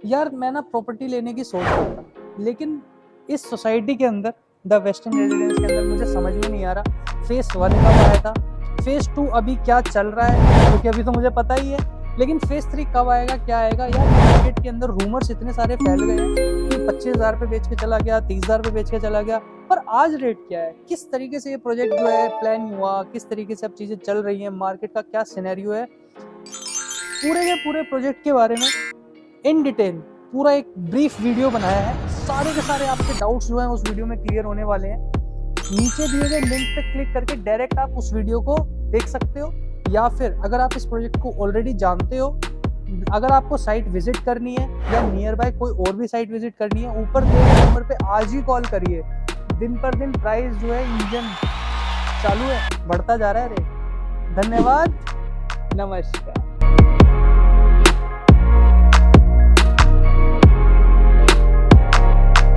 यार मैं ना प्रॉपर्टी लेने की सोच रहा था, लेकिन इस सोसाइटी के अंदर, द वेस्टर्न रेजिडेंस के अंदर, मुझे समझ में नहीं आ रहा फेस 1 कब आया था, फेस 2 अभी क्या चल रहा है, क्योंकि अभी तो मुझे पता ही है, लेकिन फेस 3 कब आएगा, क्या आएगा यार। मार्केट के अंदर रूमर्स इतने सारे फैल गए हैं कि 25,000 पे बेच के चला गया, 30,000 पे बेच के चला गया, पर आज रेट क्या है, किस तरीके से ये प्रोजेक्ट जो है प्लान हुआ, किस तरीके से अब चीजें चल रही हैं, मार्केट का क्या सिनेरियो है, पूरे के पूरे प्रोजेक्ट के बारे में इन डिटेल पूरा एक ब्रीफ वीडियो बनाया है। सारे के सारे आपके डाउट्स जो हैं उस वीडियो में क्लियर होने वाले हैं। नीचे दिए गए लिंक पे क्लिक करके डायरेक्ट आप उस वीडियो को देख सकते हो, या फिर अगर आप इस प्रोजेक्ट को ऑलरेडी जानते हो, अगर आपको साइट विजिट करनी है या नियर बाय कोई और भी साइट विजिट करनी है, ऊपर दिए गए नंबर पे आज ही कॉल करिए। दिन पर दिन प्राइस जो है इंजन चालू है, बढ़ता जा रहा है रेट। धन्यवाद, नमस्कार।